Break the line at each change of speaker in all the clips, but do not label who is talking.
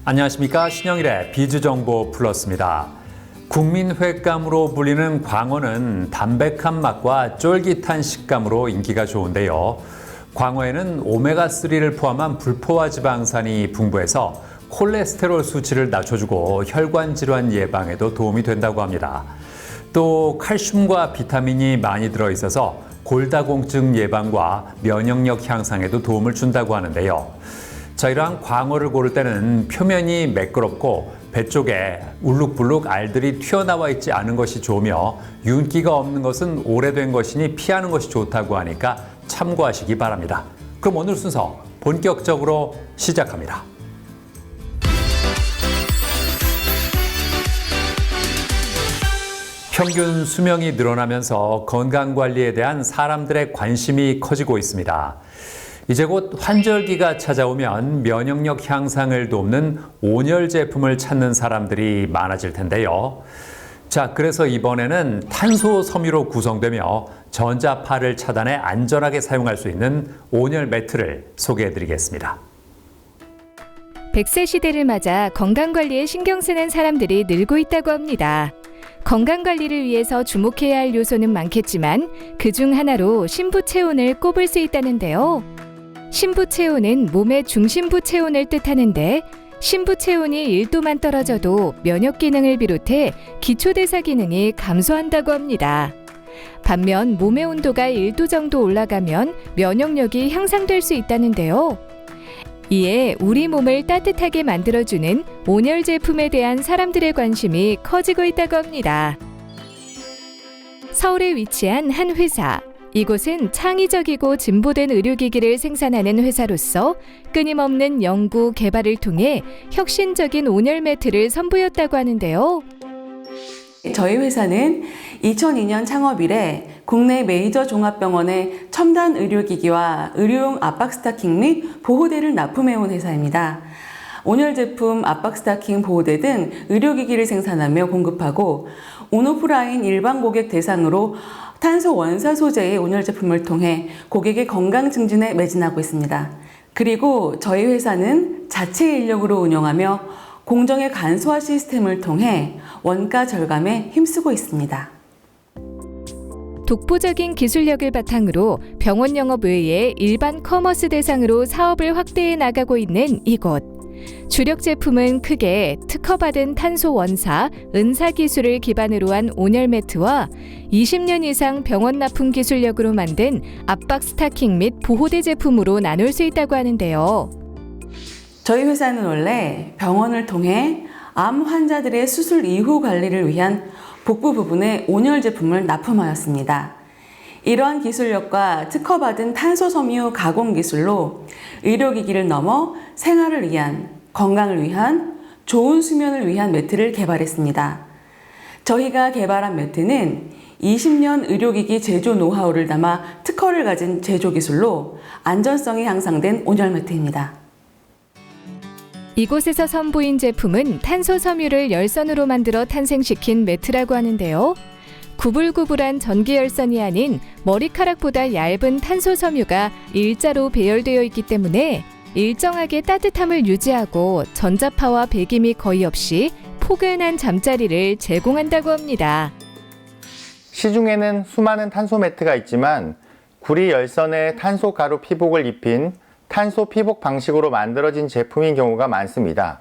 안녕하십니까. 신영일의 비즈정보 플러스입니다. 국민횟감으로 불리는 광어는 담백한 맛과 쫄깃한 식감으로 인기가 좋은데요. 광어에는 오메가3를 포함한 불포화 지방산이 풍부해서 콜레스테롤 수치를 낮춰주고 혈관 질환 예방에도 도움이 된다고 합니다. 또 칼슘과 비타민이 많이 들어있어서 골다공증 예방과 면역력 향상에도 도움을 준다고 하는데요. 자, 이러한 광어를 고를 때는 표면이 매끄럽고 배 쪽에 울룩불룩 알들이 튀어나와 있지 않은 것이 좋으며 윤기가 없는 것은 오래된 것이니 피하는 것이 좋다고 하니까 참고하시기 바랍니다. 그럼 오늘 순서 본격적으로 시작합니다. 평균 수명이 늘어나면서 건강관리에 대한 사람들의 관심이 커지고 있습니다. 이제 곧 환절기가 찾아오면 면역력 향상을 돕는 온열 제품을 찾는 사람들이 많아질 텐데요. 자, 그래서 이번에는 탄소 섬유로 구성되며 전자파를 차단해 안전하게 사용할 수 있는 온열 매트를 소개해 드리겠습니다.
100세 시대를 맞아 건강관리에 신경 쓰는 사람들이 늘고 있다고 합니다. 건강관리를 위해서 주목해야 할 요소는 많겠지만 그중 하나로 신부체온을 꼽을 수 있다는데요. 신부체온은 몸의 중심부 체온을 뜻하는데 신부체온이 1도만 떨어져도 면역 기능을 비롯해 기초대사 기능이 감소한다고 합니다. 반면 몸의 온도가 1도 정도 올라가면 면역력이 향상될 수 있다는데요. 이에 우리 몸을 따뜻하게 만들어주는 온열 제품에 대한 사람들의 관심이 커지고 있다고 합니다. 서울에 위치한 한 회사. 이곳은 창의적이고 진보된 의료기기를 생산하는 회사로서 끊임없는 연구, 개발을 통해 혁신적인 온열 매트를 선보였다고 하는데요.
저희 회사는 2002년 창업 이래 국내 메이저 종합병원의 첨단 의료기기와 의료용 압박 스타킹 및 보호대를 납품해온 회사입니다. 온열 제품, 압박 스타킹, 보호대 등 의료기기를 생산하며 공급하고 온오프라인 일반 고객 대상으로 탄소 원사 소재의 온열 제품을 통해 고객의 건강 증진에 매진하고 있습니다. 그리고 저희 회사는 자체 인력으로 운영하며 공정의 간소화 시스템을 통해 원가 절감에 힘쓰고 있습니다.
독보적인 기술력을 바탕으로 병원 영업 외에 일반 커머스 대상으로 사업을 확대해 나가고 있는 이곳. 주력 제품은 크게 특허받은 탄소 원사, 은사 기술을 기반으로 한 온열 매트와 20년 이상 병원 납품 기술력으로 만든 압박 스타킹 및 보호대 제품으로 나눌 수 있다고 하는데요.
저희 회사는 원래 병원을 통해 암 환자들의 수술 이후 관리를 위한 복부 부분에 온열 제품을 납품하였습니다. 이러한 기술력과 특허받은 탄소 섬유 가공 기술로 의료기기를 넘어 생활을 위한, 건강을 위한, 좋은 수면을 위한 매트를 개발했습니다. 저희가 개발한 매트는 20년 의료기기 제조 노하우를 담아 특허를 가진 제조 기술로 안전성이 향상된 온열 매트입니다.
이곳에서 선보인 제품은 탄소 섬유를 열선으로 만들어 탄생시킨 매트라고 하는데요. 구불구불한 전기 열선이 아닌 머리카락보다 얇은 탄소 섬유가 일자로 배열되어 있기 때문에 일정하게 따뜻함을 유지하고 전자파와 배김이 거의 없이 포근한 잠자리를 제공한다고 합니다.
시중에는 수많은 탄소 매트가 있지만 구리 열선에 탄소 가루 피복을 입힌 탄소 피복 방식으로 만들어진 제품인 경우가 많습니다.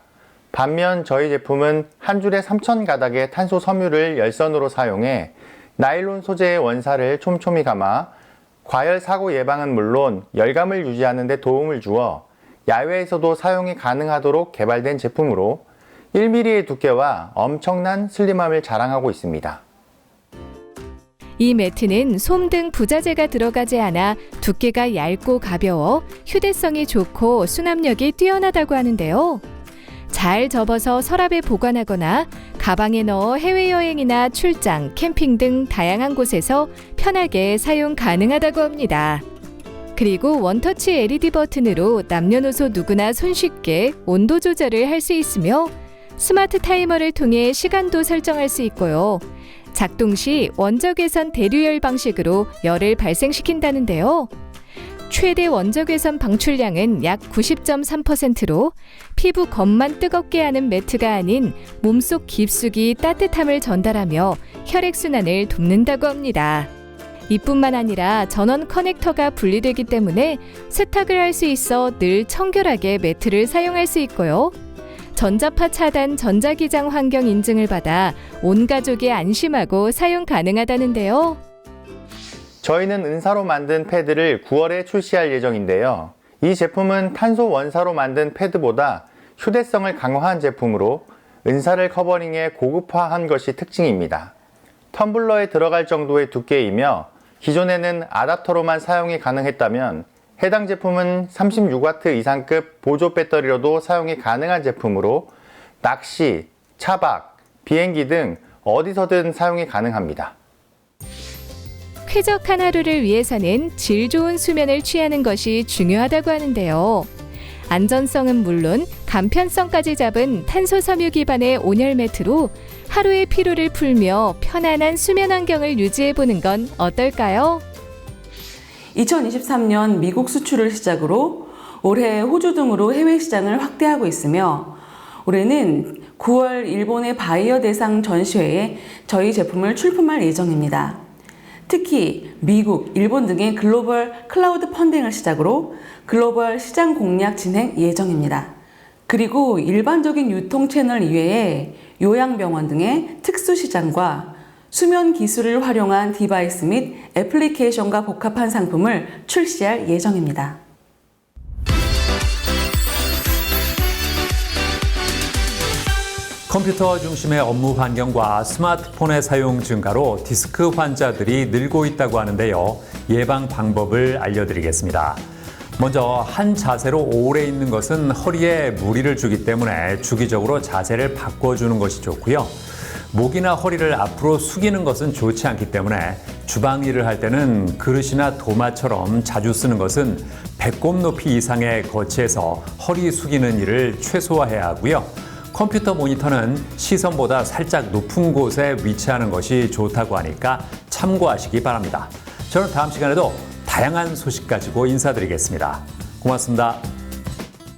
반면 저희 제품은 한 줄에 3,000가닥의 탄소 섬유를 열선으로 사용해 나일론 소재의 원사를 촘촘히 감아 과열 사고 예방은 물론 열감을 유지하는 데 도움을 주어 야외에서도 사용이 가능하도록 개발된 제품으로 1mm의 두께와 엄청난 슬림함을 자랑하고 있습니다.
이 매트는 솜 등 부자재가 들어가지 않아 두께가 얇고 가벼워 휴대성이 좋고 수납력이 뛰어나다고 하는데요. 잘 접어서 서랍에 보관하거나 가방에 넣어 해외여행이나 출장, 캠핑 등 다양한 곳에서 편하게 사용 가능하다고 합니다. 그리고 원터치 LED 버튼으로 남녀노소 누구나 손쉽게 온도 조절을 할 수 있으며 스마트 타이머를 통해 시간도 설정할 수 있고요. 작동 시 원적외선 대류열 방식으로 열을 발생시킨다는데요. 최대 원적외선 방출량은 약 90.3%로 피부 겉만 뜨겁게 하는 매트가 아닌 몸속 깊숙이 따뜻함을 전달하며 혈액순환을 돕는다고 합니다. 이뿐만 아니라 전원 커넥터가 분리되기 때문에 세탁을 할 수 있어 늘 청결하게 매트를 사용할 수 있고요. 전자파 차단 전자기장 환경 인증을 받아 온 가족이 안심하고 사용 가능하다는데요.
저희는 은사로 만든 패드를 9월에 출시할 예정인데요. 이 제품은 탄소 원사로 만든 패드보다 휴대성을 강화한 제품으로 은사를 커버링에 고급화한 것이 특징입니다. 텀블러에 들어갈 정도의 두께이며 기존에는 아답터로만 사용이 가능했다면 해당 제품은 36W 이상급 보조 배터리로도 사용이 가능한 제품으로 낚시, 차박, 비행기 등 어디서든 사용이 가능합니다.
쾌적한 하루를 위해서는 질 좋은 수면을 취하는 것이 중요하다고 하는데요. 안전성은 물론 간편성까지 잡은 탄소 섬유 기반의 온열 매트로 하루의 피로를 풀며 편안한 수면 환경을 유지해보는 건 어떨까요?
2023년 미국 수출을 시작으로 올해 호주 등으로 해외 시장을 확대하고 있으며 올해는 9월 일본의 바이어 대상 전시회에 저희 제품을 출품할 예정입니다. 특히 미국, 일본 등의 글로벌 클라우드 펀딩을 시작으로 글로벌 시장 공략 진행 예정입니다. 그리고 일반적인 유통 채널 이외에 요양병원 등의 특수 시장과 수면 기술을 활용한 디바이스 및 애플리케이션과 복합한 상품을 출시할 예정입니다.
컴퓨터 중심의 업무 환경과 스마트폰의 사용 증가로 디스크 환자들이 늘고 있다고 하는데요. 예방 방법을 알려드리겠습니다. 먼저 한 자세로 오래 있는 것은 허리에 무리를 주기 때문에 주기적으로 자세를 바꿔주는 것이 좋고요. 목이나 허리를 앞으로 숙이는 것은 좋지 않기 때문에 주방 일을 할 때는 그릇이나 도마처럼 자주 쓰는 것은 배꼽 높이 이상의 거치에서 허리 숙이는 일을 최소화해야 하고요. 컴퓨터 모니터는 시선보다 살짝 높은 곳에 위치하는 것이 좋다고 하니까 참고하시기 바랍니다. 저는 다음 시간에도 다양한 소식 가지고 인사드리겠습니다. 고맙습니다.